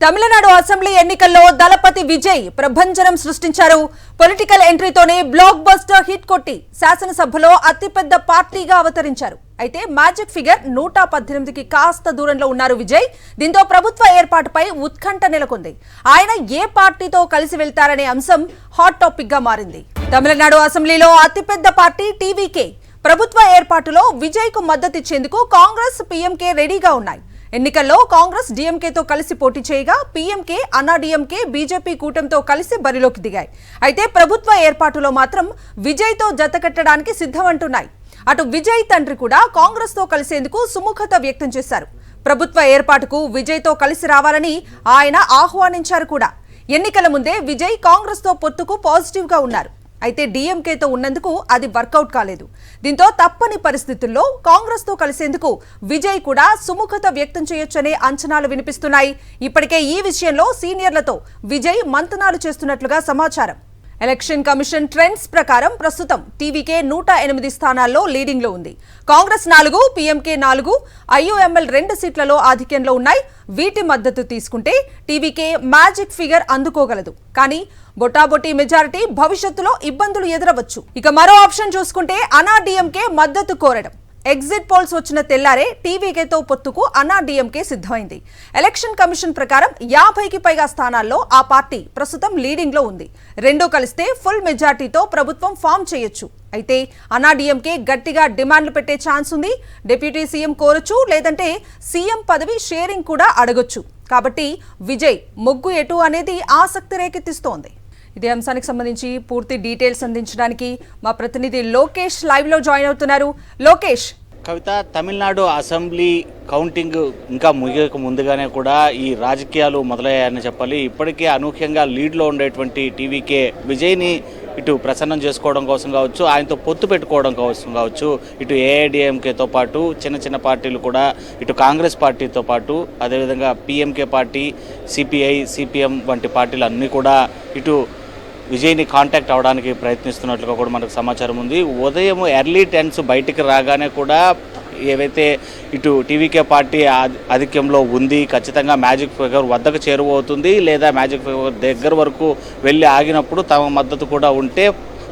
Tamil Nadu assembly ఎన్నికల్లో దళపతి విజయ్ ప్రభంజనం సృష్టించారు. పొలిటికల్ ఎంట్రీతోనే బ్లాక్ బస్టర్ హిట్ కొట్టి శాసనసభలో అతిపెద్ద పార్టీగా అవతరించారు. అయితే మ్యాజిక్ ఫిగర్ 118కి కాస్త దూరంలో ఉన్నారు విజయ్. దీంతో ప్రభుత్వ ఏర్పాటుపై ఉత్కంఠ నెలకొంది. ఆయన ఏ పార్టీతో కలిసి వెళ్తారనే అంశం హాట్ టాపిక్ గా మారింది. తమిళనాడు అసెంబ్లీలో అతిపెద్ద పార్టీ టీవీకే. ప్రభుత్వ ఏర్పాటులో విజయ్ కు మద్దతిచ్చేందుకు కాంగ్రెస్, పీఎంకే రెడీగా ఉన్నాయి. ఎన్నికల్లో కాంగ్రెస్ డీఎంకేతో కలిసి పోటీ చేయగా పీఎంకే, అన్నా డీఎంకే, బీజేపీ కూటమితో కలిసి బరిలోకి దిగాయి. అయితే ప్రభుత్వ ఏర్పాటులో మాత్రం విజయ్తో జతకట్టడానికి సిద్ధమంటున్నాయి. అటు విజయ్ తండ్రి కూడా కాంగ్రెస్ తో కలిసేందుకు సుముఖత వ్యక్తం చేశారు. ప్రభుత్వ ఏర్పాటుకు విజయ్తో కలిసి రావాలని ఆయన ఆహ్వానించారు కూడా. ఎన్నికల ముందే విజయ్ కాంగ్రెస్ తో పొత్తుకు పాజిటివ్ గా ఉన్నారు. అయితే డీఎంకేతో ఉన్నందుకు అది వర్కౌట్ కాలేదు. దీంతో తప్పని పరిస్థితుల్లో కాంగ్రెస్ తో కలిసేందుకు విజయ్ కూడా సుముఖత వ్యక్తం చేయొచ్చనే అంచనాలు వినిపిస్తున్నాయి. ఇప్పటికే ఈ విషయంలో సీనియర్లతో విజయ్ మంతనాలు చేస్తున్నట్లుగా సమాచారం. ఎలక్షన్ కమిషన్ ట్రెండ్స్ ప్రకారం ప్రస్తుతం టీవీకే 108 స్థానాల్లో లీడింగ్ లో ఉంది. కాంగ్రెస్ 4, పీఎంకే 4, ఐయుఎంఎల్ 2 సీట్లలో ఆధిక్యంలో ఉన్నాయి. వీటి మద్దతు తీసుకుంటే టీవీకే మ్యాజిక్ ఫిగర్ అందుకోగలదు. కానీ బొటాబొటీ మెజారిటీ భవిష్యత్తులో ఇబ్బందులు ఎదురవచ్చు. ఇక మరో ఆప్షన్ చూసుకుంటే అన్నా డీఎంకే మద్దతు కోరడం. ఎగ్జిట్ పోల్స్ వచ్చిన తెల్లారే టీవీకేతో పొత్తుకు అన్నా డీఎంకే సిద్ధమైంది. ఎలక్షన్ కమిషన్ ప్రకారం 50కి పైగా స్థానాల్లో ఆ పార్టీ ప్రస్తుతం లీడింగ్ లో ఉంది. రెండూ కలిస్తే ఫుల్ మెజార్టీతో ప్రభుత్వం ఫామ్ చేయొచ్చు. అయితే అన్నా డీఎంకే గట్టిగా డిమాండ్లు పెట్టే ఛాన్స్ ఉంది. డిప్యూటీ సీఎం కోరొచ్చు, లేదంటే సీఎం పదవి షేరింగ్ కూడా అడగొచ్చు. కాబట్టి విజయ్ మొగ్గు ఎటు అనేది ఆసక్తి రేకెత్తిస్తోంది. ఇదే అంశానికి సంబంధించి పూర్తి డీటెయిల్స్ అందించడానికి మా ప్రతినిధి లోకేష్ లైవ్ లో జాయిన్ అవుతున్నారు. లోకేష్, కవిత, తమిళనాడు అసెంబ్లీ కౌంటింగ్ ఇంకా ముగియక ముందుగానే కూడా ఈ రాజకీయాలు మొదలయ్యాయని చెప్పాలి. ఇప్పటికే అనూహ్యంగా లీడ్లో ఉండేటువంటి టీవీకే విజయ్ని ఇటు ప్రసన్నం చేసుకోవడం కోసం కావచ్చు, ఆయనతో పొత్తు పెట్టుకోవడం కోసం కావచ్చు, ఇటు ఏఐడిఎంకేతో పాటు చిన్న చిన్న పార్టీలు కూడా, ఇటు కాంగ్రెస్ పార్టీతో పాటు అదేవిధంగా పీఎంకే పార్టీ, సిపిఐ, సిపిఎం వంటి పార్టీలు అన్నీ కూడా ఇటు విజయ్ని కాంటాక్ట్ అవ్వడానికి ప్రయత్నిస్తున్నట్లుగా కూడా మనకు సమాచారం ఉంది. ఉదయం ఎర్లీ 10s బయటికి రాగానే కూడా ఏవైతే ఇటు టీవీకే పార్టీ ఆధిక్యంలో ఉంది, ఖచ్చితంగా మ్యాజిక్ ఫిగర్ వద్దకు చేరువవుతుంది, లేదా మ్యాజిక్ ఫిగర్ దగ్గర వరకు వెళ్ళి ఆగినప్పుడు తమ మద్దతు కూడా ఉంటే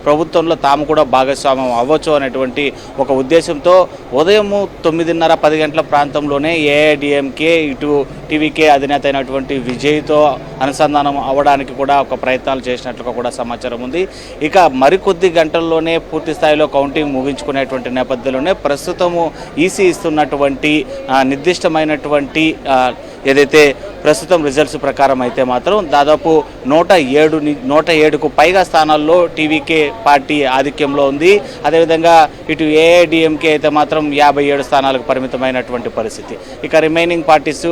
ప్రభుత్వంలో తాము కూడా భాగస్వామ్యం అవ్వచ్చు అనేటువంటి ఒక ఉద్దేశంతో ఉదయం 9:30-10 గంటల ప్రాంతంలోనే ఏఐడిఎంకే ఇటు టీవీకే అధినేత అయినటువంటి విజయ్తో అనుసంధానం అవ్వడానికి కూడా ఒక ప్రయత్నాలు చేసినట్లుగా కూడా సమాచారం ఉంది. ఇక మరికొద్ది గంటల్లోనే పూర్తి స్థాయిలో కౌంటింగ్ ముగించుకునేటువంటి నేపథ్యంలోనే ప్రస్తుతము ఈసీ ఇస్తున్నటువంటి నిర్దిష్టమైనటువంటి ఏదైతే ప్రస్తుతం రిజల్ట్స్ ప్రకారం అయితే మాత్రం దాదాపు 107కు పైగా స్థానాల్లో టీవీకే పార్టీ ఆధిక్యంలో ఉంది. అదేవిధంగా ఇటు ఏఐడిఎంకే అయితే మాత్రం 57 స్థానాలకు పరిమితమైనటువంటి పరిస్థితి. ఇక రిమైనింగ్ పార్టీస్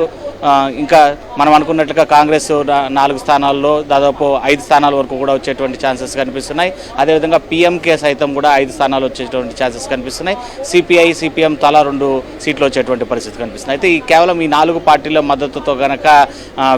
ఇంకా మనం అనుకున్నట్లుగా కాంగ్రెస్ 4 స్థానాల్లో దాదాపు 5 స్థానాల వరకు కూడా వచ్చేటువంటి ఛాన్సెస్ కనిపిస్తున్నాయి. అదేవిధంగా పీఎంకే సైతం కూడా 5 స్థానాలు వచ్చేటువంటి ఛాన్సెస్ కనిపిస్తున్నాయి. సిపిఐ, సిపిఎం తలా 2 సీట్లు వచ్చేటువంటి పరిస్థితి కనిపిస్తున్నాయి. అయితే కేవలం ఈ 4 పార్టీల మద్దతుతో కనుక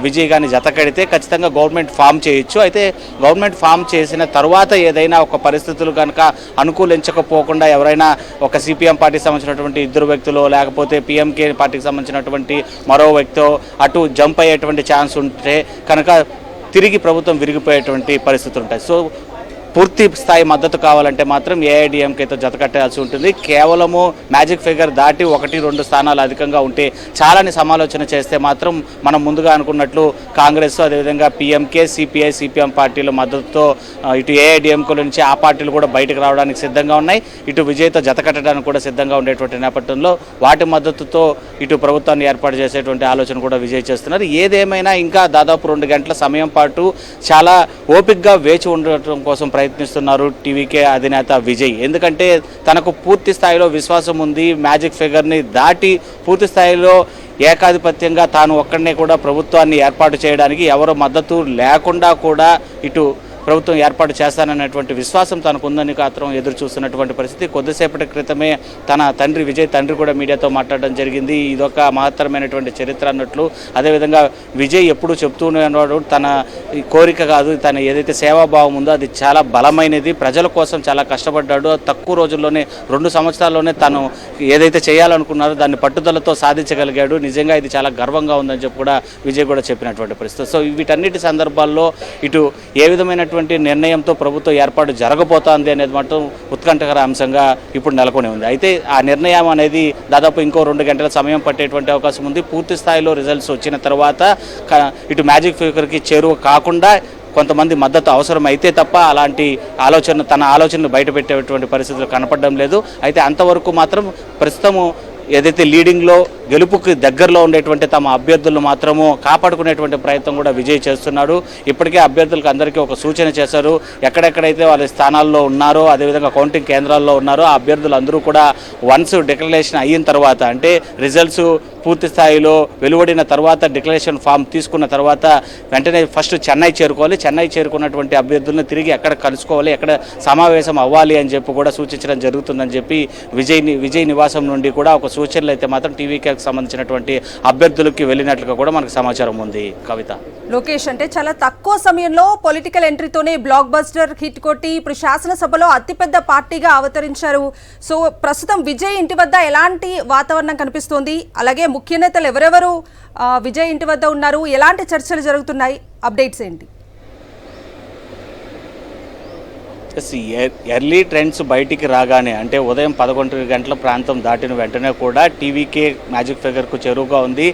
విజయ్ గారిని జతకడితే ఖచ్చితంగా గవర్నమెంట్ ఫామ్ చేయొచ్చు. అయితే గవర్నమెంట్ ఫామ్ చేసిన తర్వాత ఏదైనా ఒక పరిస్థితులు కనుక అనుకూలించకపోకుండా ఎవరైనా ఒక సిపిఎం పార్టీకి సంబంధించినటువంటి 2 వ్యక్తులు, లేకపోతే పీఎంకే పార్టీకి సంబంధించినటువంటి మరో వ్యక్తి అటు జంప్ అయ్యేటువంటి ఛాన్స్ ఉంటే కనుక తిరిగి ప్రభుత్వం విరిగిపోయేటువంటి పరిస్థితులు ఉంటాయి. సో పూర్తి స్థాయి మద్దతు కావాలంటే మాత్రం ఏఐడిఎంకేతో జతకట్టాల్సి ఉంటుంది. కేవలము మ్యాజిక్ ఫిగర్ దాటి 1-2 స్థానాలు అధికంగా ఉంటే చాలని సమాలోచన చేస్తే మాత్రం మనం ముందుగా అనుకున్నట్లు కాంగ్రెస్, అదేవిధంగా పీఎంకే, సిపిఐ, సిపిఎం పార్టీల మద్దతుతో ఇటు ఏఐడిఎంకే నుంచి ఆ పార్టీలు కూడా బయటకు రావడానికి సిద్ధంగా ఉన్నాయి. ఇటు విజయ్తో జతకట్టడానికి కూడా సిద్ధంగా ఉండేటువంటి నేపథ్యంలో వాటి మద్దతుతో ఇటు ప్రభుత్వాన్ని ఏర్పాటు చేసేటువంటి ఆలోచన కూడా విజయ్ చేస్తున్నారు. ఏదేమైనా ఇంకా దాదాపు 2 గంటల సమయం పాటు చాలా ఓపికగా వేచి ఉండటం కోసం ప్రయత్నిస్తున్నారు టీవీకే అధినేత విజయ్. ఎందుకంటే తనకు పూర్తి స్థాయిలో విశ్వాసం ఉంది. మ్యాజిక్ ఫిగర్ని దాటి పూర్తి స్థాయిలో ఏకాధిపత్యంగా తాను ఒక్కడనే కూడా ప్రభుత్వాన్ని ఏర్పాటు చేయడానికి ఎవరు మద్దతు లేకుండా కూడా ఇటు ప్రభుత్వం ఏర్పాటు చేస్తాననేటువంటి విశ్వాసం తనకుందని మాత్రం ఎదురు చూస్తున్నటువంటి పరిస్థితి. కొద్దిసేపటి క్రితమే తన తండ్రి విజయ్ తండ్రి కూడా మీడియాతో మాట్లాడడం జరిగింది. ఇదొక మహత్తరమైనటువంటి చరిత్ర అన్నట్లు. అదేవిధంగా విజయ్ ఎప్పుడు చెప్తూనే ఉన్నాడు, తన కోరిక కాదు, తన ఏదైతే సేవాభావం ఉందో అది చాలా బలమైనది. ప్రజల కోసం చాలా కష్టపడ్డాడు. తక్కువ రోజుల్లోనే 2 సంవత్సరాల్లోనే తను ఏదైతే చేయాలనుకున్నారో దాన్ని పట్టుదలతో సాధించగలిగాడు. నిజంగా ఇది చాలా గర్వంగా ఉందని చెప్పి కూడా విజయ్ కూడా చెప్పినటువంటి పరిస్థితి. సో వీటన్నిటి సందర్భాల్లో ఇటు ఏ విధమైనటువంటి నిర్ణయంతో ప్రభుత్వం ఏర్పాటు జరగబోతోంది అనేది మాత్రం ఉత్కంఠకర అంశంగా ఇప్పుడు నెలకొని ఉంది. అయితే ఆ నిర్ణయం అనేది దాదాపు ఇంకో 2 గంటల సమయం పట్టేటువంటి అవకాశం ఉంది. పూర్తి స్థాయిలో రిజల్ట్స్ వచ్చిన తర్వాత ఇటు మ్యాజిక్ ఫిగర్కి చేరువ కాకుండా కొంతమంది మద్దతు అవసరం అయితే తప్ప అలాంటి తన ఆలోచనను బయటపెట్టేటువంటి పరిస్థితులు కనపడడం లేదు. అయితే అంతవరకు మాత్రం ప్రస్తుతము ఏదైతే లీడింగ్లో గెలుపుకి దగ్గరలో ఉండేటువంటి తమ అభ్యర్థులను మాత్రము కాపాడుకునేటువంటి ప్రయత్నం కూడా విజయ్ చేస్తున్నాడు. ఇప్పటికే అభ్యర్థులకు అందరికీ ఒక సూచన చేశారు. ఎక్కడెక్కడైతే వాళ్ళ స్థానాల్లో ఉన్నారో, అదేవిధంగా కౌంటింగ్ కేంద్రాల్లో ఉన్నారో ఆ అభ్యర్థులందరూ కూడా వన్స్ డిక్లరేషన్ అయిన తర్వాత, అంటే రిజల్ట్స్ పూర్తి స్థాయిలో వెలువడిన తర్వాత డిక్లరేషన్ ఫామ్ తీసుకున్న తర్వాత వెంటనే ఫస్ట్ చెన్నై చేరుకోవాలి. చెన్నై చేరుకున్నటువంటి అభ్యర్థులను తిరిగి ఎక్కడ కలుసుకోవాలి, ఎక్కడ సమావేశం అవ్వాలి అని చెప్పి కూడా సూచించడం జరుగుతుందని చెప్పి విజయ్ నివాసం నుండి కూడా ఒక సూచనలు అయితే మాత్రం టీవీకి సంబంధించినటువంటి అభ్యర్థులకి వెళ్ళినట్లుగా కూడా మనకు సమాచారం ఉంది. కవిత, లోకేష్, అంటే చాలా తక్కువ సమయంలో పొలిటికల్ ఎంట్రీతోనే బ్లాక్ బస్టర్ హిట్ కొట్టి ఇప్పుడు శాసనసభలో అతిపెద్ద పార్టీగా అవతరించారు. సో ప్రస్తుతం విజయ్ ఇంటి వద్ద ఎలాంటి వాతావరణం కనిపిస్తోంది, అలాగే ముఖ్య నేతలు ఎవరెవరు విజయ్ ఇంటి వద్ద ఉన్నారు, ఎలాంటి చర్చలు జరుగుతున్నాయి, అప్డేట్స్ ఏంటి? ఎర్లీ ట్రెండ్స్ బయటికి రాగానే, అంటే ఉదయం 11 గంటల ప్రాంతం దాటిన వెంటనే కూడా టీవీకే మ్యాజిక్ ఫిగర్కు చేరువుగా ఉంది.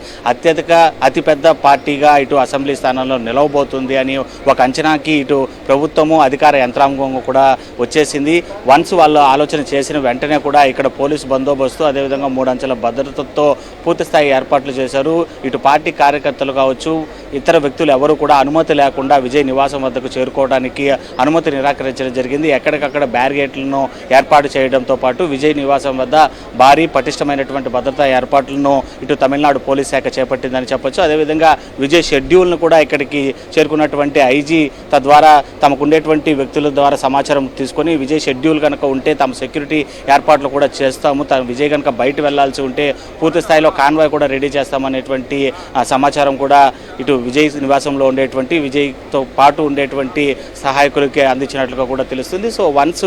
అతిపెద్ద పార్టీగా ఇటు అసెంబ్లీ స్థానంలో నిలవబోతుంది అని ఒక అంచనాకి ఇటు ప్రభుత్వము అధికార యంత్రాంగం కూడా వచ్చేసింది. వన్స్ వాళ్ళు ఆలోచన చేసిన వెంటనే కూడా ఇక్కడ పోలీసు బందోబస్తు, అదేవిధంగా 3 అంచెల భద్రతతో పూర్తిస్థాయి ఏర్పాట్లు చేశారు. ఇటు పార్టీ కార్యకర్తలు కావచ్చు, ఇతర వ్యక్తులు ఎవరు కూడా అనుమతి లేకుండా విజయ్ నివాసం వద్దకు చేరుకోవడానికి అనుమతి నిరాకరించడం జరిగింది. ఎక్కడికక్కడ బ్యారిగేట్లను ఏర్పాటు చేయడంతో పాటు విజయ్ నివాసం వద్ద భారీ పటిష్టమైనటువంటి భద్రతా ఏర్పాట్లను ఇటు తమిళనాడు పోలీస్ శాఖ చేపట్టిందని చెప్పొచ్చు. అదేవిధంగా విజయ్ షెడ్యూల్ను కూడా ఇక్కడికి చేరుకున్నటువంటి ఐజీ తద్వారా తమకు ఉండేటువంటి వ్యక్తుల ద్వారా సమాచారం తీసుకొని విజయ్ షెడ్యూల్ కనుక ఉంటే తమ సెక్యూరిటీ ఏర్పాట్లు కూడా చేస్తాము, విజయ్ కనుక బయట వెళ్లాల్సి ఉంటే పూర్తి స్థాయిలో కాన్వాయ్ కూడా రెడీ చేస్తామనేటువంటి సమాచారం కూడా ఇటు విజయ్ నివాసంలో ఉండేటువంటి విజయ్తో పాటు ఉండేటువంటి సహాయకులకి అందించినట్లుగా కూడా తెలుస్తుంది. సో వన్స్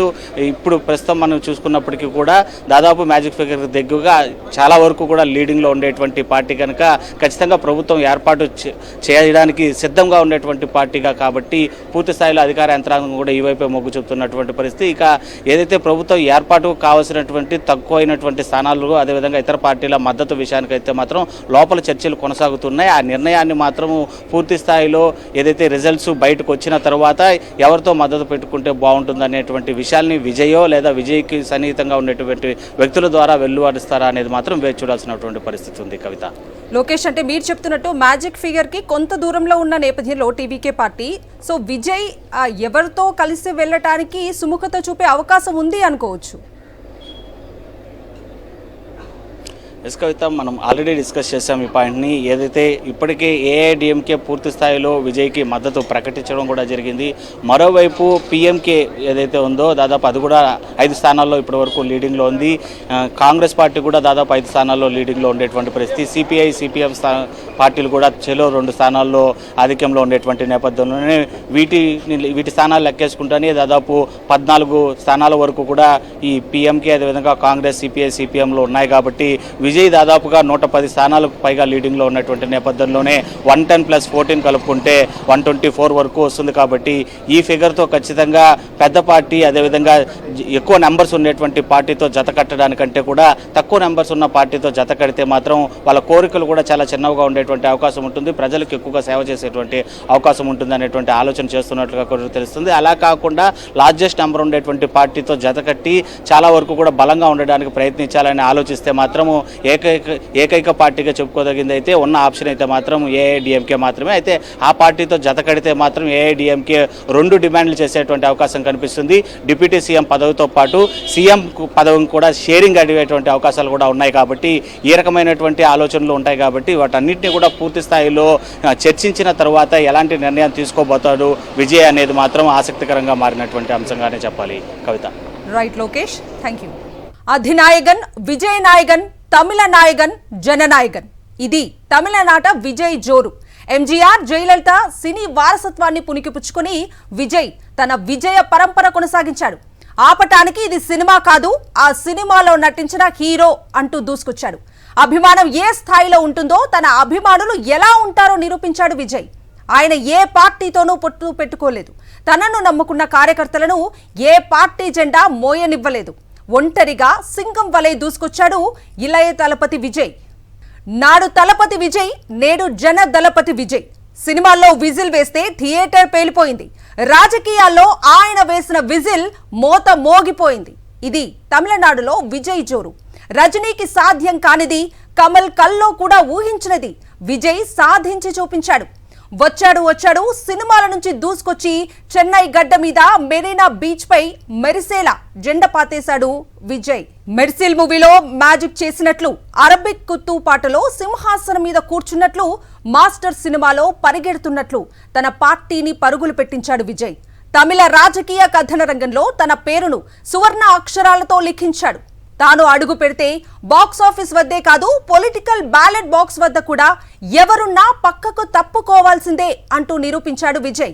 ఇప్పుడు ప్రస్తుతం మనం చూసుకున్నప్పటికీ కూడా దాదాపు మ్యాజిక్ ఫిగర్ దగ్గరగా చాలా వరకు కూడా లీడింగ్లో ఉండేటువంటి పార్టీ కనుక ఖచ్చితంగా ప్రభుత్వం ఏర్పాటు చేయడానికి సిద్ధంగా ఉండేటువంటి పార్టీగా కాబట్టి పూర్తి స్థాయిలో అధికార యంత్రాంగం కూడా ఈ వైపే మొగ్గు చూపుతున్నటువంటి పరిస్థితి. ఇక ఏదైతే ప్రభుత్వం ఏర్పాటు కావాల్సినటువంటి తక్కువైనటువంటి స్థానాలు, అదేవిధంగా ఇతర పార్టీల మద్దతు విషయానికైతే మాత్రం లోపల చర్చలు కొనసాగుతున్నాయి. ఆ నిర్ణయాన్ని మాత్రం పూర్తి స్థాయిలో ఏదైతే రిజల్ట్స్ బయటకు వచ్చిన తర్వాత ఎవరితో మద్దతు పెట్టుకుంటే బాగుంటుంది అనేటువంటి విషయాల్ని విజయో లేదా విజయ్కి సన్నిహితంగా ఉండేటువంటి వ్యక్తుల ద్వారా వెలువడిస్తారా అనేది మాత్రం వేచి చూడాల్సినటువంటి పరిస్థితి ఉంది. కవిత, లోకేష్, అంటే మీరు చెప్తున్నట్టు మ్యాజిక్ ఫిగర్ కి కొంత దూరంలో ఉన్న నేపథ్యంలో టీవీకే పార్టీ సో విజయ్ ఎవరితో కలిసి వెళ్ళటానికి సుముఖత చూపే అవకాశం ఉంది అనుకోవచ్చు. ఎస్ కవిత, మనం ఆల్రెడీ డిస్కస్ చేసాం ఈ పాయింట్ని. ఏదైతే ఇప్పటికే ఏఐడిఎంకే పూర్తి స్థాయిలో విజయ్కి మద్దతు ప్రకటించడం కూడా జరిగింది. మరోవైపు పిఎంకే ఏదైతే ఉందో దాదాపు అది కూడా 5 స్థానాల్లో ఇప్పటి వరకు లీడింగ్లో ఉంది. కాంగ్రెస్ పార్టీ కూడా దాదాపు 5 స్థానాల్లో లీడింగ్లో ఉండేటువంటి పరిస్థితి. సిపిఐ సిపిఎం పార్టీలు కూడా చెలో 2 స్థానాల్లో ఆధిక్యంలో ఉండేటువంటి నేపథ్యంలోనే వీటి స్థానాలు లెక్కేసుకుంటేనే దాదాపు 14 స్థానాల వరకు కూడా ఈ పిఎంకే అదేవిధంగా కాంగ్రెస్ సిపిఐ సిపిఎంలో ఉన్నాయి. కాబట్టి విజయ్ దాదాపుగా 110 స్థానాలకు పైగా లీడింగ్లో ఉన్నటువంటి నేపథ్యంలోనే 110+14 కలుపుకుంటే 124 వరకు వస్తుంది. కాబట్టి ఈ ఫిగర్తో ఖచ్చితంగా పెద్ద పార్టీ అదేవిధంగా ఎక్కువ నెంబర్స్ ఉండేటువంటి పార్టీతో జత కట్టడానికంటే కూడా తక్కువ నెంబర్స్ ఉన్న పార్టీతో జత కడితే మాత్రం వాళ్ళ కోరికలు కూడా చాలా చిన్నవిగా ఉండేటువంటి అవకాశం ఉంటుంది, ప్రజలకు ఎక్కువగా సేవ చేసేటువంటి అవకాశం ఉంటుంది అనేటువంటి ఆలోచన చేస్తున్నట్లుగా కూడా తెలుస్తుంది. అలా కాకుండా లార్జెస్ట్ నెంబర్ ఉండేటువంటి పార్టీతో జత కట్టి చాలా వరకు కూడా బలంగా ఉండడానికి ప్రయత్నించాలని ఆలోచిస్తే మాత్రము ఏకైక పార్టీగా చెప్పుకోదగింది అయితే ఉన్న ఆప్షన్ అయితే మాత్రం ఏఐడిఎంకే మాత్రమే. అయితే ఆ పార్టీతో జత కడితే మాత్రం ఏఐడిఎంకే 2 డిమాండ్లు చేసేటువంటి అవకాశం కనిపిస్తుంది. డిప్యూటీ సీఎం పదవితో పాటు సీఎం పదవిని కూడా షేరింగ్ అడిగేటువంటి అవకాశాలు కూడా ఉన్నాయి కాబట్టి ఈ రకమైనటువంటి ఆలోచనలు ఉంటాయి కాబట్టి వాటన్నిటిని కూడా పూర్తి స్థాయిలో చర్చించిన తర్వాత ఎలాంటి నిర్ణయం తీసుకోబోతాడు విజయ్ అనేది మాత్రం ఆసక్తికరంగా మారినటువంటి అంశంగానే చెప్పాలి. Kavitha. Right Lokesh, thank you. అధినాయకన్, విజయ్ నాయకన్, తమిళ నాయకన్, జననాయకన్, ఇది తమిళనాట విజయ్ జోరు. ఎంజీఆర్, జయలలిత సినీ వారసత్వాన్ని పుణికిపుచ్చుకుని విజయ్ తన విజయ పరంపర కొనసాగించాడు. ఆపటానికి ఇది సినిమా కాదు, ఆ సినిమాలో నటించిన హీరో అంటూ దూసుకొచ్చాడు. అభిమానం ఏ స్థాయిలో ఉంటుందో, తన అభిమానులు ఎలా ఉంటారో నిరూపించాడు విజయ్. ఆయన ఏ పార్టీతోనూ పొత్తు పెట్టుకోలేదు. తనను నమ్ముకున్న కార్యకర్తలను ఏ పార్టీ జెండా మోయనివ్వలేదు. ఒంటరిగా సింగం వలె దూసుకొచ్చాడు ఇళయ దళపతి విజయ్. నాడు తలపతి విజయ్, నేడు జన దళపతి విజయ్. సినిమాల్లో విజిల్ వేస్తే థియేటర్ పేలిపోయింది. రాజకీయాల్లో ఆయన వేసిన విజిల్ మోత మోగిపోయింది. ఇది తమిళనాడులో విజయ్ జోరు. రజనీకి సాధ్యం కానిది, కమల్ కల్లో కూడా ఊహించినది విజయ్ సాధించి చూపించాడు. వచ్చాడు సినిమాల నుంచి దూసుకొచ్చి చెన్నై గడ్డ మీద మెరీనా బీచ్ పై మెరిసేలా జెండా పాతేశాడు విజయ్. మెర్సిల్ మూవీలో మ్యాజిక్ చేసినట్లు, అరబిక్ కుత్తు పాటలో సింహాసనం మీద కూర్చున్నట్లు, మాస్టర్ సినిమాలో పరిగెడుతున్నట్లు తన పార్టీని పరుగులు పెట్టించాడు విజయ్. తమిళ రాజకీయ కథన రంగంలో తన పేరును సువర్ణ అక్షరాలతో లిఖించాడు. తాను అడుగు పెడితే బాక్సాఫీస్ వద్దే కాదు, పొలిటికల్ బ్యాలెట్ బాక్స్ వద్ద కూడా ఎవరున్నా పక్కకు తప్పుకోవాల్సిందే అంటూ నిరూపించాడు విజయ్.